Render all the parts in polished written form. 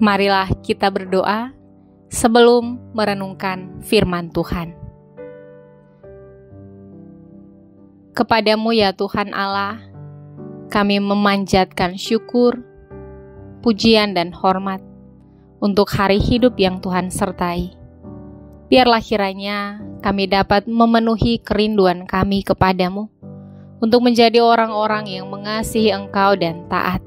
Marilah kita berdoa sebelum merenungkan firman Tuhan. Kepadamu ya Tuhan Allah, kami memanjatkan syukur, pujian dan hormat untuk hari hidup yang Tuhan sertai. Biarlah kiranya kami dapat memenuhi kerinduan kami kepadamu untuk menjadi orang-orang yang mengasihi Engkau dan taat.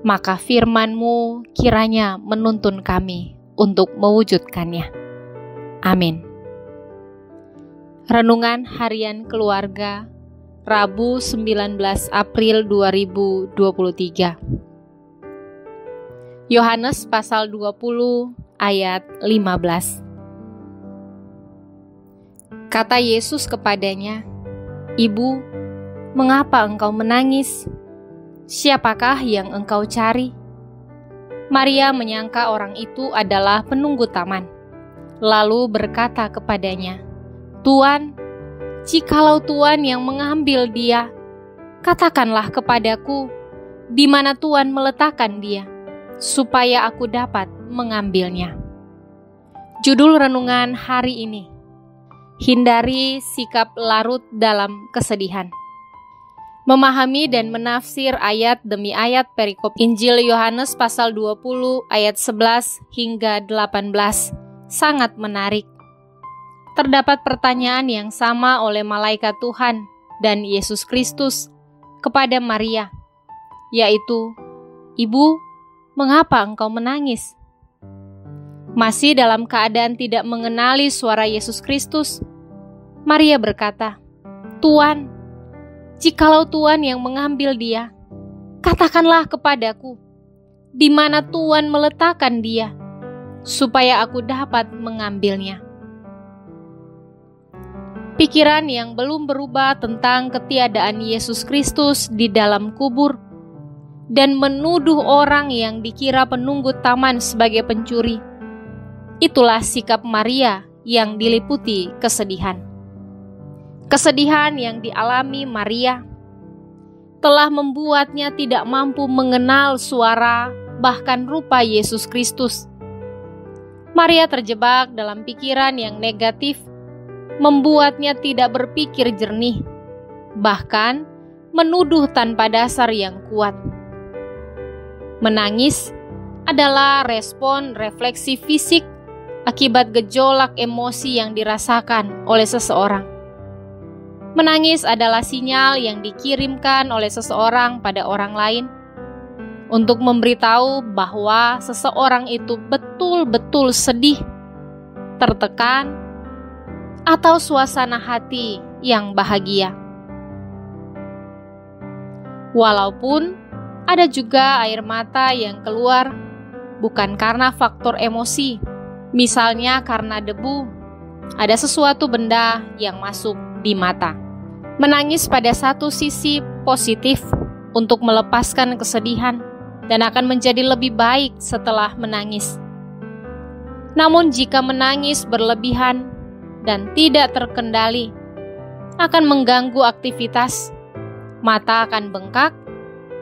Maka firman-Mu kiranya menuntun kami untuk mewujudkannya. Amin. Renungan Harian Keluarga, Rabu 19 April 2023. Yohanes pasal 20 ayat 15. Kata Yesus kepadanya, "Ibu, mengapa engkau menangis? Siapakah yang engkau cari?" Maria menyangka orang itu adalah penunggu taman, lalu berkata kepadanya, "Tuan, jikalau Tuan yang mengambil dia, katakanlah kepadaku, di mana Tuan meletakkan dia, supaya aku dapat mengambilnya." Judul renungan hari ini, hindari sikap larut dalam kesedihan. Memahami dan menafsir ayat demi ayat perikop Injil Yohanes pasal 20 ayat 11 hingga 18 sangat menarik. Terdapat pertanyaan yang sama oleh malaikat Tuhan dan Yesus Kristus kepada Maria, yaitu, "Ibu, mengapa engkau menangis?" Masih dalam keadaan tidak mengenali suara Yesus Kristus, Maria berkata, "Tuan, jikalau Tuan yang mengambil dia, katakanlah kepadaku, di mana Tuan meletakkan dia, supaya aku dapat mengambilnya." Pikiran yang belum berubah tentang ketiadaan Yesus Kristus di dalam kubur dan menuduh orang yang dikira penunggu taman sebagai pencuri. Itulah sikap Maria yang diliputi kesedihan. Kesedihan yang dialami Maria telah membuatnya tidak mampu mengenal suara bahkan rupa Yesus Kristus. Maria terjebak dalam pikiran yang negatif, membuatnya tidak berpikir jernih, bahkan menuduh tanpa dasar yang kuat. Menangis adalah respon refleksi fisik akibat gejolak emosi yang dirasakan oleh seseorang. Menangis adalah sinyal yang dikirimkan oleh seseorang pada orang lain untuk memberitahu bahwa seseorang itu betul-betul sedih, tertekan, atau suasana hati yang bahagia. Walaupun ada juga air mata yang keluar bukan karena faktor emosi, misalnya karena debu, ada sesuatu benda yang masuk di mata. Menangis pada satu sisi positif untuk melepaskan kesedihan dan akan menjadi lebih baik setelah menangis. Namun jika menangis berlebihan dan tidak terkendali, akan mengganggu aktivitas, mata akan bengkak,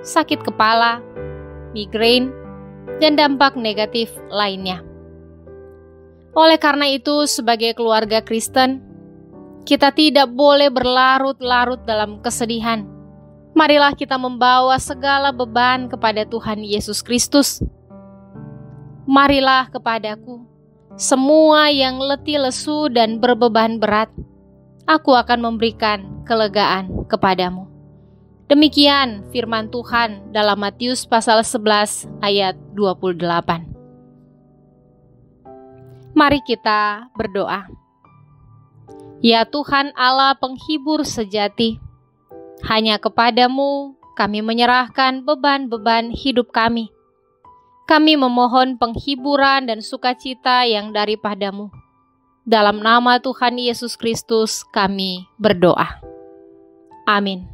sakit kepala, migrain, dan dampak negatif lainnya. Oleh karena itu, sebagai keluarga Kristen, kita tidak boleh berlarut-larut dalam kesedihan. Marilah kita membawa segala beban kepada Tuhan Yesus Kristus. "Marilah kepadaku, semua yang letih lesu dan berbeban berat, aku akan memberikan kelegaan kepadamu." Demikian firman Tuhan dalam Matius pasal 11 ayat 28. Mari kita berdoa. Ya Tuhan Allah penghibur sejati, hanya kepadamu kami menyerahkan beban-beban hidup kami. Kami memohon penghiburan dan sukacita yang daripadamu. Dalam nama Tuhan Yesus Kristus kami berdoa. Amin.